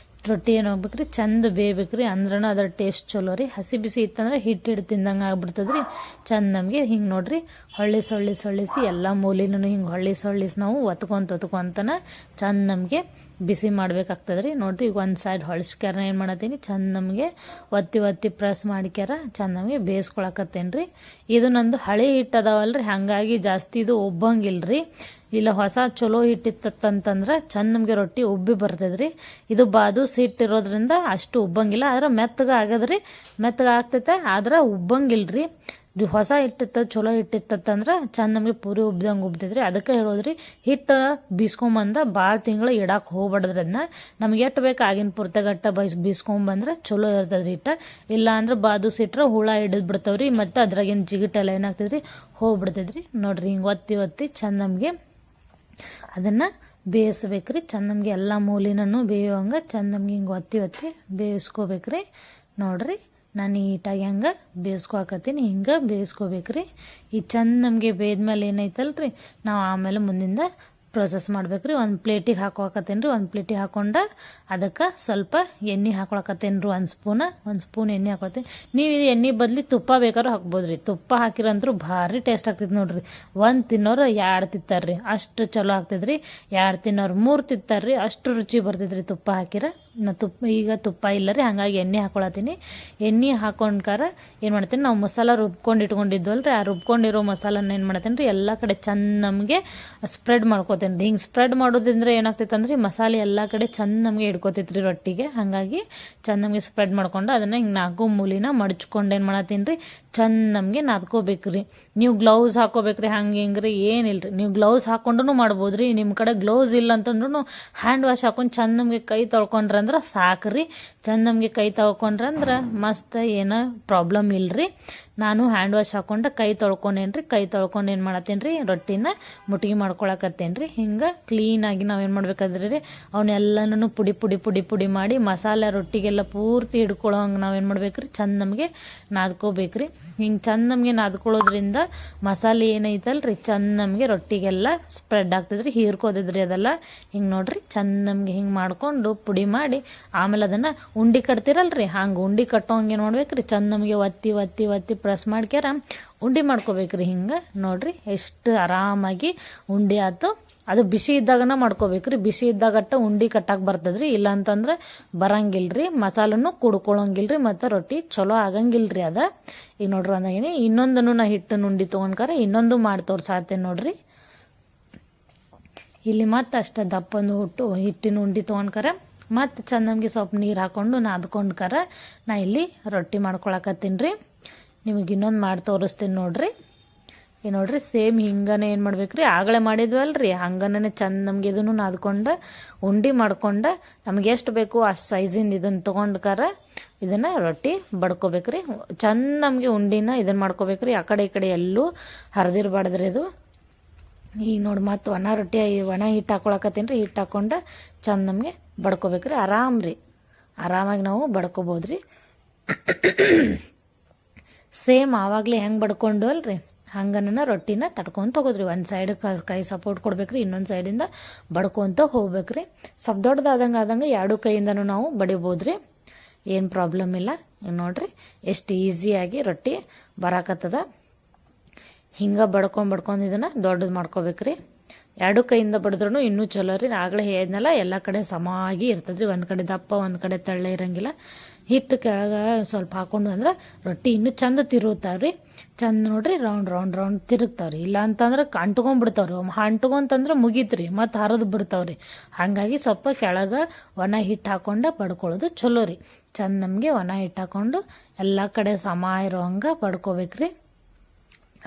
S1: ರೊಟ್ಟಿ ಏನು ಹೋಗ್ಬೇಕು ರೀ, ಚಂದ ಬೇಯಬೇಕು ರೀ, ಅಂದ್ರೆ ಅದ್ರ ಟೇಸ್ಟ್ ಚಲೋ ರೀ. ಹಸಿ ಬಿಸಿ ಇತ್ತಂದ್ರೆ ಹಿಟ್ಟು ತಿಂದಂಗೆ ಆಗ್ಬಿಡ್ತದೆ ರೀ. ಚಂದ ನಮಗೆ ಹಿಂಗೆ ನೋಡಿರಿ ಹೊಳ್ಳಿಸಿ ಎಲ್ಲ ಮೂಲಿನೂ ಹಿಂಗೆ ಹೊಳ್ಳಿಸಿ ನಾವು ಒತ್ಕೊಂತನ ಚಂದ ನಮಗೆ ಬಿಸಿ ಮಾಡ್ಬೇಕಾಗ್ತದೆ ರೀ. ನೋಡಿರಿ ಈಗ ಒಂದು ಸೈಡ್ ಹೊಳ್ಸ್ಕ್ಯಾರ ಏನು ಮಾಡತ್ತೀನಿ, ಚಂದ ನಮಗೆ ಒತ್ತಿ ಪ್ರೆಸ್ ಮಾಡಿಕ್ಯಾರ ಚಂದ ನಮಗೆ ಬೇಯಿಸ್ಕೊಳಕತ್ತೇನೆ ರೀ. ಇದು ನಂದು ಹಳೆ ಹಿಟ್ಟು ಅದಾವಲ್ಲ ರೀ, ಹಾಗಾಗಿ ಜಾಸ್ತಿ ಇದು ಒಬ್ಬಂಗಿಲ್ಲ ರೀ. ಇಲ್ಲ ಹೊಸ ಚಲೋ ಹಿಟ್ಟಿತ್ತಂತಂದ್ರೆ ಚಂದ ನಮಗೆ ರೊಟ್ಟಿ ಉಬ್ಬಿ ಬರ್ತದೆ ರೀ. ಇದು ಬಾದೂಸ್ ಹಿಟ್ಟಿರೋದ್ರಿಂದ ಅಷ್ಟು ಉಬ್ಬಂಗಿಲ್ಲ, ಆದ್ರೆ ಮೆತ್ತಗೆ ಆಗದ್ರಿ, ಮೆತ್ತಗೆ ಆಗ್ತೈತೆ, ಆದ್ರೆ ಉಬ್ಬಂಗಿಲ್ಲ ರೀ. ಹೊಸ ಹಿಟ್ಟಿತ್ತ ಚಲೋ ಹಿಟ್ಟಿತ್ತಂದ್ರೆ ಚಂದ ನಮಗೆ ಪೂರಿ ಉಬ್ದಂಗೆ ಉಬ್ತೈತ್ರಿ. ಅದಕ್ಕೆ ಹೇಳೋದ್ರಿ, ಹಿಟ್ಟು ಬೀಸ್ಕೊಂಬಂದ ಭಾಳ ತಿಂಗಳು ಇಡಕ್ಕೆ ಹೋಗ್ಬಾರ್ದ್ರಿ. ಅದನ್ನ ನಮ್ಗೆ ಎಷ್ಟು ಬೇಕು ಆಗಿನ ಪುರ್ತಗಟ್ಟ ಬೀಸ್ಕೊಂಬಂದ್ರೆ ಚಲೋ ಇರ್ತದ್ರಿ ಹಿಟ್ಟು. ಇಲ್ಲ ಅಂದ್ರೆ ಬಾದೂಸ್ ಇಟ್ರೆ ಹುಳ ಹಿಡಿದು ಬಿಡ್ತಾವ್ರಿ, ಮತ್ತು ಅದ್ರಾಗಿನ ಜಿಗಿಟೆಲ್ಲ ಏನಾಗ್ತದ್ರಿ, ಹೋಗ್ಬಿಡ್ತೈತ್ರಿ. ನೋಡ್ರಿ ಹಿಂಗೆ ಒತ್ತಿ ಚಂದ ನಮಗೆ ಅದನ್ನು ಬೇಯಿಸ್ಬೇಕು ರೀ. ಚಂದ ನಮಗೆ ಎಲ್ಲ ಮೂಲಿನೂ ಬೇಯುವಂಗೆ ಚಂದ ನಮ್ಗೆ ಹಿಂಗೆ ಒತ್ತಿ ಬೇಯಿಸ್ಕೋಬೇಕು ರೀ. ನೋಡಿರಿ ನಾನು ನೀಟಾಗಿ ಹಂಗೆ ಬೇಯಿಸ್ಕೊಳಕತ್ತೀನಿ. ಹಿಂಗೆ ಬೇಯಿಸ್ಕೋಬೇಕ್ರಿ. ಈ ಚಂದ ನಮಗೆ ಬೇಯ್ದ್ಮೇಲೆ ಏನೈತಲ್ರಿ ನಾವು ಆಮೇಲೆ ಮುಂದಿಂದ ಪ್ರೊಸೆಸ್ ಮಾಡ್ಬೇಕ್ರಿ. ಒಂದು ಪ್ಲೇಟಿಗೆ ಹಾಕೊಳಕತ್ತೇನೆ ರೀ. ಒಂದು ಪ್ಲೇಟಿಗೆ ಹಾಕೊಂಡ ಅದಕ್ಕೆ ಸ್ವಲ್ಪ ಎಣ್ಣೆ ಹಾಕೊಳಕತ್ತೇನೆ ರೀ. ಒಂದು ಸ್ಪೂನ್ ಎಣ್ಣೆ ಹಾಕೊಳ್ತೀನಿ. ನೀವು ಇದು ಎಣ್ಣೆ ಬದಲಿ ತುಪ್ಪ ಬೇಕಾದ್ರೂ ಹಾಕ್ಬೋದು ರೀ. ತುಪ್ಪ ಹಾಕಿರಂದ್ರೂ ಭಾರಿ ಟೇಸ್ಟ್ ಆಗ್ತೈತೆ ನೋಡ್ರಿ. ಒಂದು ತಿನ್ನೋರು 2 ತಿಂತಾರ್ರಿ, ಅಷ್ಟು ಚಲೋ ಆಗ್ತೈತ್ರಿ. 2 ತಿನ್ನೋರು 3 ತಿಂತಾರ್ರಿ, ಅಷ್ಟು ರುಚಿ ಬರ್ತೈತ್ರಿ ತುಪ್ಪ ಹಾಕಿರ. ಈಗ ತುಪ್ಪ ಇಲ್ಲ ರೀ, ಹಾಗಾಗಿ ಎಣ್ಣೆ ಹಾಕೊಳತ್ತೀನಿ. ಎಣ್ಣೆ ಹಾಕೊಂಡ್ಕಾರ ಏನು ಮಾಡ್ತೀನಿ, ನಾವು ಮಸಾಲ ರುಬ್ಕೊಂಡು ಇಟ್ಕೊಂಡಿದ್ವಲ್ರಿ, ಆ ರುಬ್ಕೊಂಡಿರೋ ಮಸಾಲನ ಏನು ಮಾಡ್ತೇನೆ ರೀ ಎಲ್ಲ ಕಡೆ ಚಂದ ನಮಗೆ ಸ್ಪ್ರೆಡ್ ಮಾಡ್ಕೋತೇನೆ ರೀ. ಹಿಂಗೆ ಸ್ಪ್ರೆಡ್ ಮಾಡೋದ್ರಿಂದ ಏನಾಗ್ತೈತೆ ಅಂದ್ರೆ ಮಸಾಲೆ ಎಲ್ಲ ಕಡೆ ಚಂದ ನಮಗೆ ಹಿಡ್ಕೋತೈತ್ರಿ ರೊಟ್ಟಿಗೆ. ಹಾಗಾಗಿ ಚಂದ ನಮಗೆ ಸ್ಪ್ರೆಡ್ ಮಾಡ್ಕೊಂಡು ಅದನ್ನು ಹಿಂಗೆ 4 ಮೂಲಿನ ಮಡ್ಚ್ಕೊಂಡು ಏನು ಮಾಡತ್ತೀನಿ ರೀ ಚಂದ ನಮಗೆ ನಾದ್ಕೋಬೇಕ್ರಿ. ನೀವು ಗ್ಲೌಸ್ ಹಾಕೋಬೇಕ್ರಿ, ಹಂಗೆ ಹಿಂಗೆ ರೀ ಏನಿಲ್ಲ ರೀ. ನೀವು ಗ್ಲೌಸ್ ಹಾಕೊಂಡು ಮಾಡ್ಬೋದು ರೀ. ನಿಮ್ಮ ಕಡೆ ಗ್ಲೌಸ್ ಇಲ್ಲ ಅಂತಂದ್ರೂ ಹ್ಯಾಂಡ್ ವಾಶ್ ಹಾಕೊಂಡು ಚಂದ ನಮಗೆ ಕೈ ತೊಳ್ಕೊಂಡ್ರಂದ್ರೆ ಸಾಕ್ರಿ. ಚಂದ ನಮಗೆ ಕೈ ತೊಳ್ಕೊಂಡ್ರಂದ್ರೆ ಮಸ್ತ್ ಏನೋ ಪ್ರಾಬ್ಲಮ್ ಇಲ್ಲರಿ. ನಾನು ಹ್ಯಾಂಡ್ ವಾಶ್ ಹಾಕೊಂಡು ಕೈ ತೊಳ್ಕೊಂಡೇನಿ ರೀ. ಕೈ ತೊಳ್ಕೊಂಡು ಏನು ಮಾಡತ್ತೇನೆ ರೀ ರೊಟ್ಟಿನ ಮುಟ್ಗಿ ಮಾಡ್ಕೊಳಕತ್ತೇನೆ ರೀ. ಹಿಂಗೆ ಕ್ಲೀನಾಗಿ ನಾವೇನು ಮಾಡ್ಬೇಕಾದ್ರೆ ರೀ ಅವನ್ನೆಲ್ಲನೂ ಪುಡಿ ಮಾಡಿ ಮಸಾಲೆ ರೊಟ್ಟಿಗೆಲ್ಲ ಪೂರ್ತಿ ಹಿಡ್ಕೊಳ್ಳೋ ಹಂಗೆ ನಾವೇನು ಮಾಡ್ಬೇಕು ರೀ ಚಂದ ನಮಗೆ ನಾದ್ಕೋಬೇಕ್ರಿ. ಹಿಂಗೆ ಚಂದ ನಮಗೆ ನಾದ್ಕೊಳ್ಳೋದ್ರಿಂದ ಮಸಾಲೆ ಏನೈತಲ್ರಿ ಚಂದ ನಮಗೆ ರೊಟ್ಟಿಗೆಲ್ಲ ಸ್ಪ್ರೆಡ್ ಆಗ್ತದ್ರಿ, ಹೀರ್ಕೋತದ್ರಿ ಅದೆಲ್ಲ. ಹಿಂಗೆ ನೋಡ್ರಿ ಚಂದ ನಮಗೆ ಹಿಂಗೆ ಮಾಡ್ಕೊಂಡು ಪುಡಿ ಮಾಡಿ ಆಮೇಲೆ ಅದನ್ನು ಉಂಡೆ ಕಟ್ತಿರಲ್ರಿ, ಹಂಗೆ ಉಂಡೆ ಕಟ್ಟೋ ಹಂಗೆ ಏನು ಮಾಡ್ಬೇಕ್ರಿ ಚಂದ ನಮಗೆ ಒತ್ತಿ ಪ್ರೆಸ್ ಮಾಡ್ಕ್ಯಾರ ಉಂಡೆ ಮಾಡ್ಕೋಬೇಕ್ರಿ. ಹಿಂಗೆ ನೋಡ್ರಿ ಎಷ್ಟು ಆರಾಮಾಗಿ ಉಂಡೆ ಆಯ್ತು. ಅದು ಬಿಸಿ ಇದ್ದಾಗನ ಮಾಡ್ಕೋಬೇಕ್ರಿ. ಬಿಸಿ ಇದ್ದಾಗಟ್ಟ ಉಂಡೆ ಕಟ್ಟಕ್ಕೆ ಬರ್ತದ್ರಿ, ಇಲ್ಲ ಅಂತಂದ್ರೆ ಬರಂಗಿಲ್ರಿ. ಮಸಾಲೂ ಕುಡ್ಕೊಳಂಗಿಲ್ರಿ, ಮತ್ತು ರೊಟ್ಟಿ ಚಲೋ ಆಗಂಗಿಲ್ರಿ ಅದ. ಈಗ ನೋಡ್ರಿ ಅಂದಾಗೇನೆ ಇನ್ನೊಂದನ್ನು ನಾ ಹಿಟ್ಟಿನ ಉಂಡೆ ತೊಗೊಂಡ್ಕಾರ ಇನ್ನೊಂದು ಮಾಡಿ ತೋರ್ಸಾತೇನೆ ನೋಡ್ರಿ. ಇಲ್ಲಿ ಮತ್ತೆ ಅಷ್ಟೇ ದಪ್ಪಂದು ಹಿಟ್ಟಿನ ಉಂಡೆ ತೊಗೊಂಡ್ಕಾರ ಮತ್ತು ಚಂದ ನಮಗೆ ಸ್ವಲ್ಪ ನೀರು ಹಾಕ್ಕೊಂಡು ನಾದ್ಕೊಂಡ್ಕಾರ ನಾ ಇಲ್ಲಿ ರೊಟ್ಟಿ ಮಾಡ್ಕೊಳಕತ್ತೀನಿ ರೀ. ನಿಮಗೆ ಇನ್ನೊಂದು ಮಾಡಿ ತೋರಿಸ್ತೀನಿ ನೋಡ್ರಿ. ಈ ನೋಡ್ರಿ ಸೇಮ್ ಹಿಂಗನೇ ಏನು ಮಾಡ್ಬೇಕ್ರಿ ಆಗಲೇ ಮಾಡಿದ್ವಲ್ರಿ ಹಂಗನೇ ಚಂದ ನಮಗೆ ಇದನ್ನು ನಾದ್ಕೊಂಡು ಉಂಡೆ ಮಾಡ್ಕೊಂಡು ನಮ್ಗೆ ಎಷ್ಟು ಬೇಕು ಅಷ್ಟು ಸೈಜಿಂದ ಇದನ್ನು ತೊಗೊಂಡ್ಕಾರ ಇದನ್ನು ರೊಟ್ಟಿ ಬಡ್ಕೋಬೇಕ್ರಿ. ಚಂದ ನಮಗೆ ಉಂಡಿನ ಇದನ್ನು ಮಾಡ್ಕೋಬೇಕ್ರಿ. ಆ ಕಡೆ ಈ ಕಡೆ ಎಲ್ಲೂ ಹರಿದಿರ್ಬಾರ್ದ್ರಿ ಇದು. ಈಗ ನೋಡಿ ಮತ್ತು ಒಣ ಹಿಟ್ಟು ಹಾಕೊಳಕತ್ತೀನಿ ರೀ. ಹಿಟ್ಟು ಹಾಕ್ಕೊಂಡು ಚಂದ ನಮಗೆ ಬಡ್ಕೋಬೇಕ್ರಿ. ಆರಾಮಾಗಿ ನಾವು ಬಡ್ಕೋಬೋದ್ರಿ. ಸೇಮ್ ಆವಾಗಲೇ ಹೆಂಗೆ ಬಡ್ಕೊಂಡು ಅಲ್ರಿ ಹಂಗನ ರೊಟ್ಟಿನ ತಟ್ಕೊಂಡು ತೊಗೋದ್ರಿ. ಒಂದು ಸೈಡ್ ಕೈ ಸಪೋರ್ಟ್ ಕೊಡ್ಬೇಕ್ರಿ, ಇನ್ನೊಂದು ಸೈಡಿಂದ ಬಡ್ಕೊತ ಹೋಗ್ಬೇಕ್ರಿ. ಸ್ವಲ್ಪ ದೊಡ್ಡದಾದಂಗೆ 2 ಕೈಯಿಂದನೂ ನಾವು ಬಡಿಬೋದ್ರಿ, ಏನು ಪ್ರಾಬ್ಲಮ್ ಇಲ್ಲ. ನೋಡ್ರಿ ಎಷ್ಟು ಈಸಿಯಾಗಿ ರೊಟ್ಟಿ ಬರಾಕತ್ತದ. ಹಿಂಗೆ ಬಡ್ಕೊಂಡು ಇದನ್ನು ದೊಡ್ಡದು ಮಾಡ್ಕೋಬೇಕ್ರಿ. 2 ಕೈಯಿಂದ ಬಡಿದ್ರೂ ಇನ್ನೂ ಚಲೋ ರೀ. ಆಗಲೇ ಹೇಳಿದ್ನಲ್ಲ ಎಲ್ಲ ಕಡೆ ಸಮಾಗಿ ಇರ್ತದ್ರಿ, ಒಂದು ಕಡೆ ದಪ್ಪ ಒಂದು ಕಡೆ ತೆಳ್ಳ ಇರಂಗಿಲ್ಲ. ಹಿಟ್ಟು ಕೆಳಗೆ ಸ್ವಲ್ಪ ಹಾಕೊಂಡು ಅಂದ್ರೆ ರೊಟ್ಟಿ ಇನ್ನೂ ಚಂದ ತಿರುಗ್ತಾವ್ರಿ. ಚಂದ ನೋಡ್ರಿ ರೌಂಡ್ ತಿರುಗ್ತಾವ್ರಿ. ಇಲ್ಲ ಅಂತಂದ್ರೆ ಅಂಟ್ಕೊಂಡ್ಬಿಡ್ತಾವ್ರಿ. ಅಂಟ್ಕೊಂತಂದ್ರೆ ಮುಗೀತ್ರಿ, ಮತ್ತು ಹರಿದು ಬಿಡ್ತಾವ್ರಿ. ಹಾಗಾಗಿ ಸ್ವಲ್ಪ ಕೆಳಗೆ ಒಣ ಹಿಟ್ಟು ಹಾಕೊಂಡು ಬಡ್ಕೊಳ್ಳೋದು ಚಲೋ ರೀ. ಚಂದ ನಮಗೆ ಒಣ ಹಿಟ್ಟು ಹಾಕೊಂಡು ಎಲ್ಲ ಕಡೆ ಸಮ ಇರೋ ಹಂಗೆ ಬಡ್ಕೋಬೇಕ್ರಿ.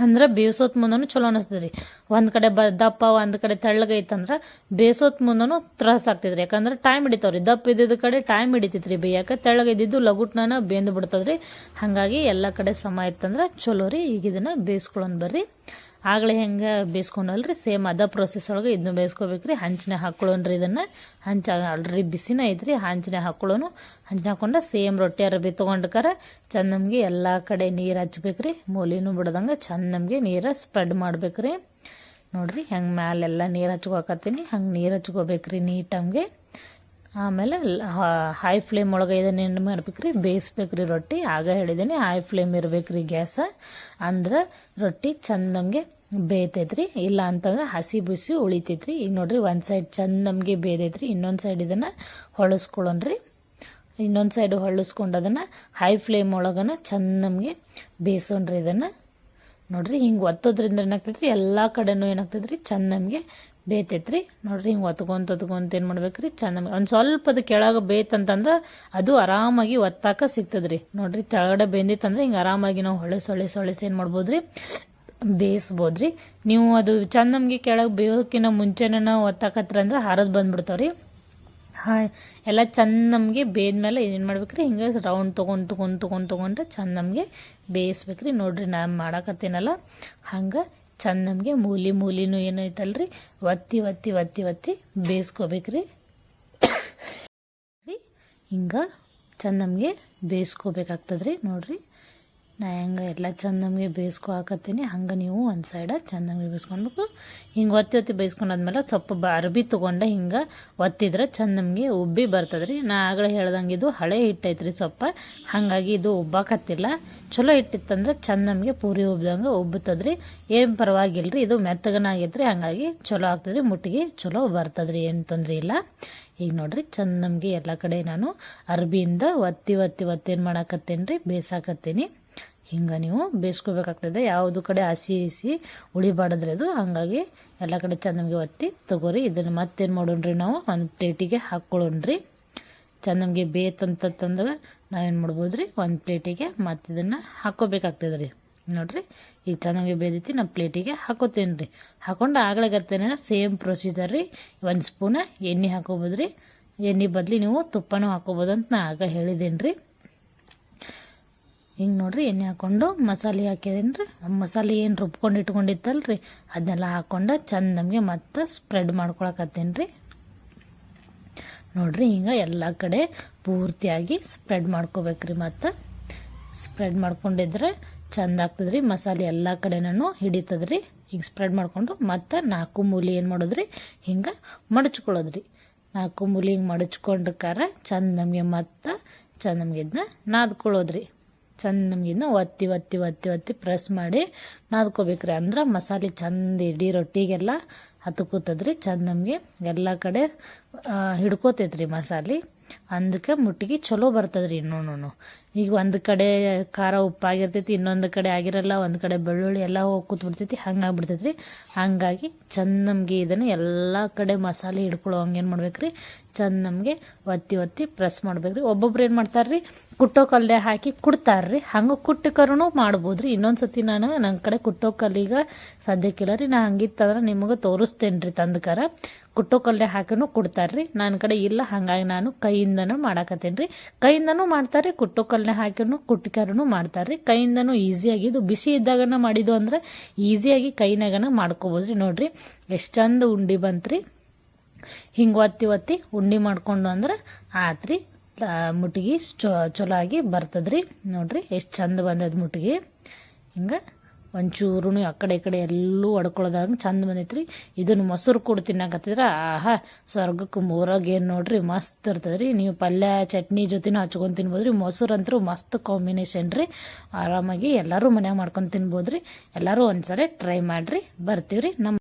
S1: ಅಂದ್ರೆ ಬೇಯಿಸೋತ್ ಮುಂದೂ ಚಲೋ ಅನಿಸ್ತದೆ ರೀ. ಒಂದು ಕಡೆ ದಪ್ಪ ಒಂದು ಕಡೆ ತೆಳ್ಳಗೈತಂದ್ರೆ ಬೇಯಿಸೋತ್ ಮುಂದೂ ತ್ರಾಸ ಆಗ್ತೈತ್ರಿ. ಯಾಕಂದ್ರೆ ಟೈಮ್ ಹಿಡಿತಾವ್ರಿ. ದಪ್ಪ ಇದ್ದಿದ್ದ ಕಡೆ ಟೈಮ್ ಹಿಡಿತೈತ್ರಿ ಬೇಯಕ್ಕೆ, ತೆಳ್ಳಗಿದ್ದು ಲಗುಟ್ನ ಬೆಂದು ಬಿಡ್ತದ್ರಿ. ಹಾಗಾಗಿ ಎಲ್ಲ ಕಡೆ ಸಮ ಇತ್ತಂದ್ರೆ ಚಲೋ ರೀ. ಈಗ ಇದನ್ನು ಬೇಯಿಸ್ಕೊಳ್ಳೋಣ ಬರ್ರಿ. ಆಗಲೇ ಹೆಂಗೆ ಬೇಯಿಸ್ಕೊಂಡಲ್ರಿ ಸೇಮ್ ಅದ ಪ್ರೊಸೆಸ್ ಒಳಗೆ ಇದನ್ನು ಬೇಯಿಸ್ಕೋಬೇಕ್ರಿ. ಹಂಚಿನ ಹಾಕ್ಕೊಳ್ಳೋಣ್ರಿ. ಇದನ್ನು ಹಂಚ ಆಲ್ರೆಡಿ ಬಿಸಿನ ಐತ್ರಿ, ಹಂಚಿನ ಹಾಕ್ಕೊಳ್ಳೋನು. ಹಂಚಿನ ಹಾಕ್ಕೊಂಡು ಸೇಮ್ ರೊಟ್ಟಿ ಅರಬಿ ತೊಗೊಂಡ್ಕಾರ ಚಂದ ನಮಗೆ ಎಲ್ಲ ಕಡೆ ನೀರು ಹಚ್ಬೇಕ್ರಿ. ಮೂಲಿನೂ ಬಿಡ್ದಂಗೆ ಚಂದ ನಮಗೆ ನೀರು ಸ್ಪ್ರೆಡ್ ಮಾಡ್ಬೇಕ್ರಿ. ನೋಡ್ರಿ ಹೆಂಗೆ ಮ್ಯಾಲೆಲ್ಲ ನೀರು ಹಚ್ಕೊಳಕತ್ತೀನಿ, ಹಂಗೆ ನೀರು ಹಚ್ಕೋಬೇಕ್ರಿ ನೀಟಂಗೆ. ಆಮೇಲೆ ಹೈ ಫ್ಲೇಮ್ ಒಳಗೆ ಇದನ್ನು ಏನು ಮಾಡ್ಬೇಕ್ರಿ ಬೇಯಿಸ್ಬೇಕ್ರಿ ರೊಟ್ಟಿ. ಆಗ ಹೇಳಿದ್ದೀನಿ ಹೈ ಫ್ಲೇಮ್ ಇರ್ಬೇಕ್ರಿ ಗ್ಯಾಸ, ಅಂದ್ರೆ ರೊಟ್ಟಿ ಚಂದ ನಮಗೆ ಬೇಯ್ತೈತ್ರಿ. ಇಲ್ಲ ಅಂತಂದ್ರೆ ಹಸಿ ಬಿಸಿ ಉಳಿತೈತ್ರಿ. ಈಗ ನೋಡ್ರಿ ಒಂದು ಸೈಡ್ ಚಂದ ನಮಗೆ ಬೇಯ್ದೈತ್ರಿ, ಇನ್ನೊಂದು ಸೈಡ್ ಇದನ್ನು ಹೊಳಸ್ಕೊಳ್ಳೋಣ್ರಿ. ಇನ್ನೊಂದು ಸೈಡು ಹೊಳ್ಳಿಸ್ಕೊಂಡು ಅದನ್ನು ಹೈ ಫ್ಲೇಮ್ ಒಳಗನ ಚಂದ ನಮಗೆ ಬೇಯಿಸೋಣ್ರಿ. ಇದನ್ನು ನೋಡ್ರಿ ಹಿಂಗೆ ಒತ್ತೋದ್ರಿಂದ ಏನಾಗ್ತೈತ್ರಿ ಎಲ್ಲ ಕಡೆನೂ ಏನಾಗ್ತೈತ್ರಿ ಚಂದ ನಮಗೆ ಬೇಯ್ತೈತ್ರಿ. ನೋಡ್ರಿ ಹಿಂಗೆ ಒತ್ಕೊಂತ ಏನು ಮಾಡ್ಬೇಕ್ರಿ ಚಂದ ನಮಗೆ ಒಂದು ಸ್ವಲ್ಪ ಅದು ಕೆಳಗೆ ಬೇಯ್ತಂತಂದ್ರೆ ಅದು ಆರಾಮಾಗಿ ಒತ್ತಾಕ ಸಿಗ್ತದ್ರಿ. ನೋಡ್ರಿ ಕೆಳಗಡೆ ಬೆಂದಿತ್ತಂದ್ರೆ ಹಿಂಗೆ ಆರಾಮಾಗಿ ನಾವು ಹೊಳಿಸಿ ಏನು ಮಾಡ್ಬೋದ್ರಿ ಬೇಯಿಸ್ಬೋದ್ರಿ. ನೀವು ಅದು ಚಂದ ನಮಗೆ ಕೆಳಗೆ ಬೇಯೋಕ್ಕಿಂತ ಮುಂಚೆನೇ ನಾವು ಒತ್ತಾಕತ್ರಂದ್ರೆ ಹರಿದು ಬಂದ್ಬಿಡ್ತಾವ್ರಿ. ಎಲ್ಲ ಚಂದ ನಮಗೆ ಬೇಯ್ದ್ಮೇಲೆ ಏನು ಮಾಡ್ಬೇಕ್ರಿ ಹಿಂಗೆ ರೌಂಡ್ ತೊಗೊಂಡ್ರೆ ಚಂದ ನಮಗೆ ಬೇಯಿಸ್ಬೇಕ್ರಿ. ನೋಡ್ರಿ ನಾನು ಮಾಡಾಕತ್ತೀನಲ್ಲ ಹಂಗೆ ಚಂದ ನಮಗೆ ಮೂಲಿನೂ ಏನೈತಲ್ರಿ ಒತ್ತಿ ಬೇಯಿಸ್ಕೋಬೇಕ್ರಿ. ಹಿಂಗೆ ಚಂದ ನಮಗೆ ಬೇಯಿಸ್ಕೋಬೇಕಾಗ್ತದೆ ರೀ. ನೋಡಿರಿ ನಾ ಹೆಂಗೆ ಎಲ್ಲ ಚಂದ ನಮಗೆ ಬೇಯಿಸ್ಕೊ ಹಾಕತ್ತೀನಿ, ಹಂಗೆ ನೀವು ಒಂದು ಸೈಡ ಚಂದ ನಮಗೆ ಬೇಯಿಸ್ಕೊಳ್ಬೇಕು. ಹಿಂಗೆ ಒತ್ತಿ ಬೇಯಿಸ್ಕೊಂಡಾದ್ಮೇಲೆ ಸ್ವಲ್ಪ ಅರ್ಬಿ ತೊಗೊಂಡೆ ಹಿಂಗೆ ಒತ್ತಿದ್ರೆ ಚಂದ ನಮಗೆ ಉಬ್ಬಿ ಬರ್ತದೆ ರೀ. ನಾ ಆಗಲೇ ಹೇಳ್ದಂಗೆ ಇದು ಹಳೆ ಹಿಟ್ಟೈತೆ ರೀ ಸ್ವಲ್ಪ, ಹಾಗಾಗಿ ಇದು ಉಬ್ಬಾಕತ್ತಿಲ್ಲ. ಚಲೋ ಹಿಟ್ಟಿತ್ತಂದ್ರೆ ಚಂದ ನಮಗೆ ಪೂರಿ ಉಬ್ದಂಗೆ ಉಬ್ಬುತ್ತದೆ ರೀ. ಏನು ಪರವಾಗಿಲ್ಲ ರೀ, ಇದು ಮೆತ್ತಗನಾಗೈತೆ ರೀ, ಹಾಗಾಗಿ ಚಲೋ ಆಗ್ತದೆ ರೀ, ಮುಟ್ಟಿಗೆ ಚಲೋ ಬರ್ತದೆ ರೀ, ಏನು ತೊಂದರೆ ಇಲ್ಲ. ಈಗ ನೋಡಿರಿ ಚಂದ ನಮಗೆ ಎಲ್ಲ ಕಡೆ ನಾನು ಅರ್ಬಿಯಿಂದ ಒತ್ತಿ ಏನು ಮಾಡಾಕತ್ತೇನೆ ರೀ, ಬೇಯಿಸಾಕತ್ತೀನಿ. ಹಿಂಗೆ ನೀವು ಬೇಯಿಸ್ಕೋಬೇಕಾಗ್ತದೆ, ಯಾವುದು ಕಡೆ ಹಸಿ ಉಳಿಬಾರ್ದ್ರಿ ಅದು. ಹಾಗಾಗಿ ಎಲ್ಲ ಕಡೆ ಚಂದ ನಮಗೆ ಒತ್ತಿ ತಗೋರಿ. ಇದನ್ನು ಮತ್ತೇನು ಮಾಡೋಣ್ರಿ, ನಾವು ಒಂದು ಪ್ಲೇಟಿಗೆ ಹಾಕ್ಕೊಳ್ಳೋಣ್ರಿ. ಚಂದ ನಮಗೆ ಬೇತಂತಂದ್ರೆ ನಾವೇನು ಮಾಡ್ಬೋದು ರೀ, ಒಂದು ಪ್ಲೇಟಿಗೆ ಮತ್ತು ಇದನ್ನು ಹಾಕ್ಕೋಬೇಕಾಗ್ತದೆ ರೀ. ನೋಡಿರಿ ಈಗ ಚೆನ್ನಾಗಿ ಬೇದೈತಿ, ನಾನು ಪ್ಲೇಟಿಗೆ ಹಾಕೋತೀನಿ ರೀ. ಹಾಕೊಂಡು ಆಗ್ಲಾಗತ್ತೇನೆ ಸೇಮ್ ಪ್ರೊಸೀಜರ್ ರೀ. 1 ಸ್ಪೂನ ಎಣ್ಣೆ ಹಾಕೋಬೋದು ರೀ. ಎಣ್ಣೆ ಬದಲಿ ನೀವು ತುಪ್ಪನೂ ಹಾಕೋಬೋದು ಅಂತ ನಾ ಆಗ ಹೇಳಿದ್ದೀನಿ ರೀ. ಹಿಂಗೆ ನೋಡಿರಿ ಎಣ್ಣೆ ಹಾಕ್ಕೊಂಡು ಮಸಾಲೆ ಹಾಕಿದ್ದೀನಿ ರೀ. ಮಸಾಲೆ ಏನು ರುಬ್ಕೊಂಡು ಇಟ್ಕೊಂಡಿತ್ತಲ್ಲ ರೀ, ಅದನ್ನೆಲ್ಲ ಹಾಕ್ಕೊಂಡು ಚಂದ ನಮಗೆ ಮತ್ತೆ ಸ್ಪ್ರೆಡ್ ಮಾಡ್ಕೊಳಕತ್ತೀನಿ ರೀ. ನೋಡಿರಿ ಹಿಂಗೆ ಎಲ್ಲ ಕಡೆ ಪೂರ್ತಿಯಾಗಿ ಸ್ಪ್ರೆಡ್ ಮಾಡ್ಕೋಬೇಕ್ರಿ. ಮತ್ತು ಸ್ಪ್ರೆಡ್ ಮಾಡ್ಕೊಂಡಿದ್ರೆ ಚಂದ ಆಗ್ತದೆ ರೀ, ಮಸಾಲೆ ಎಲ್ಲ ಕಡೆನೂ ಹಿಡಿತದೆ ರೀ. ಈಗ ಸ್ಪ್ರೆಡ್ ಮಾಡಿಕೊಂಡು ಮತ್ತು 4 ಮೂಲೆ ಏನು ಮಾಡೋದ್ರಿ, ಹಿಂಗೆ ಮಡಚ್ಕೊಳ್ಳೋದ್ರಿ. 4 ಮೂಲೆ ಹಿಂಗೆ ಮಡಚ್ಕೊಂಡ್ಕಾರ ಚಂದ ನಮಗೆ ಮತ್ತು ಚಂದ ನಮಗೆ ಇದನ್ನ ನಾದ್ಕೊಳ್ಳೋದ್ರಿ. ಚಂದ ನಮಗೆ ಇದನ್ನ ಒತ್ತಿ ಪ್ರೆಸ್ ಮಾಡಿ ನಾದ್ಕೋಬೇಕ್ರಿ. ಅಂದ್ರೆ ಮಸಾಲೆ ಚಂದ ಇಡೀ ರೊಟ್ಟಿಗೆಲ್ಲ ಹತ್ಕೋತದ್ರಿ. ಚಂದ ನಮಗೆ ಎಲ್ಲ ಕಡೆ ಹಿಡ್ಕೋತೈತ್ರಿ ಮಸಾಲೆ, ಅದಕ್ಕೆ ಮುಟ್ಟಿಗೆ ಚಲೋ ಬರ್ತದ್ರಿ. ಇನ್ನೂ ಈಗ ಒಂದು ಕಡೆ ಖಾರ ಉಪ್ಪಾಗಿರ್ತೈತಿ, ಇನ್ನೊಂದು ಕಡೆ ಆಗಿರಲ್ಲ, ಒಂದು ಕಡೆ ಬೆಳ್ಳುಳ್ಳಿ ಎಲ್ಲ ಹೋಗಿ ಕೂತ್ಬಿಡ್ತೈತಿ, ಹಂಗಾಗ್ಬಿಡ್ತೈತಿ ರೀ. ಹಾಗಾಗಿ ಚಂದ ನಮಗೆ ಇದನ್ನು ಎಲ್ಲ ಕಡೆ ಮಸಾಲೆ ಹಿಡ್ಕೊಳ್ಳೋ ಹಂಗೆ ಏನು ಮಾಡ್ಬೇಕ್ರಿ, ಚಂದ ನಮಗೆ ಒತ್ತಿ ಪ್ರೆಸ್ ಮಾಡ್ಬೇಕ್ರಿ. ಒಬ್ಬೊಬ್ರು ಏನು ಮಾಡ್ತಾರ್ರಿ, ಕುಟ್ಟೋ ಕಲ್ಲೆ ಹಾಕಿ ಕುಡ್ತಾರ್ರಿ, ಹಂಗೆ ಕುಟ್ಟಕರೂ ಮಾಡ್ಬೋದು ರೀ. ಇನ್ನೊಂದು ಸತಿ ನಾನು ನನ್ನ ಕಡೆ ಕುಟ್ಟೋ ಕಲ್ಲಿಗೆ ಸದ್ಯಕ್ಕಿಲ್ಲ ರೀ, ನಾ ಹಂಗಿತ್ತಂದ್ರೆ ನಿಮಗೆ ತೋರಿಸ್ತೇನೆ ರೀ. ತಂದಕರ ಕುಟ್ಟೋ ಕಲ್ಲೆ ಹಾಕಿನೂ ಕೊಡ್ತಾರ್ರಿ, ನನ್ನ ಕಡೆ ಇಲ್ಲ, ಹಾಗಾಗಿ ನಾನು ಕೈಯಿಂದನೂ ಮಾಡಾಕತ್ತೇನೆ ರೀ. ಕೈಯಿಂದನೂ ಮಾಡ್ತಾರೆ, ಕುಟ್ಟೋ ಕಲ್ಲೆ ಹಾಕಿನೂ ಕುಟ್ಟಿಕಾರೂ ಮಾಡ್ತಾರೆ. ಕೈಯಿಂದನೂ ಈಸಿಯಾಗಿ, ಇದು ಬಿಸಿ ಇದ್ದಾಗನ ಮಾಡಿದ್ದು ಅಂದ್ರೆ ಈಸಿಯಾಗಿ ಕೈನಾಗನ ಮಾಡ್ಕೋಬೋದು ರೀ. ನೋಡಿರಿ ಎಷ್ಟು ಚಂದ ಉಂಡೆ ಬಂತ್ರಿ. ಹಿಂಗೆ ಒತ್ತಿ ಉಂಡೆ ಮಾಡ್ಕೊಂಡು ಅಂದ್ರೆ ಆತ್ರಿ, ಮುಟ್ಟಿಗೆ ಚಲೋ ಆಗಿ ಬರ್ತದ್ರಿ. ನೋಡಿರಿ ಎಷ್ಟು ಚಂದ ಬಂದದ ಮುಟ್ಟಿಗೆ. ಹಿಂಗೆ ಒಂಚೂರು ಆ ಕಡೆ ಈ ಕಡೆ ಎಲ್ಲೂ ಹೊಡ್ಕೊಳ್ಳೋದಾಗ ಚಂದ ಬಂದೈತ್ರಿ. ಇದನ್ನು ಮೊಸರು ಕೂಡ ತಿನ್ನಾಕತ್ತಿದ್ರೆ ಆಹಾ ಸ್ವರ್ಗಕ್ಕೆ ಮೂರಾಗ ಏನು ನೋಡ್ರಿ, ಮಸ್ತ್ ಇರ್ತದೆ ರೀ. ನೀವು ಪಲ್ಯ ಚಟ್ನಿ ಜೊತೆನೂ ಹಚ್ಕೊಂಡು ತಿನ್ಬೋದು ರೀ. ಮೊಸರು ಅಂತೂ ಮಸ್ತ್ ಕಾಂಬಿನೇಷನ್ ರೀ. ಆರಾಮಾಗಿ ಎಲ್ಲರೂ ಮನ್ಯಾಗ ಮಾಡ್ಕೊಂಡು ತಿನ್ಬೋದು ರೀ. ಎಲ್ಲರೂ ಒಂದ್ಸರಿ ಟ್ರೈ ಮಾಡಿರಿ. ಬರ್ತೀವಿ ರೀ.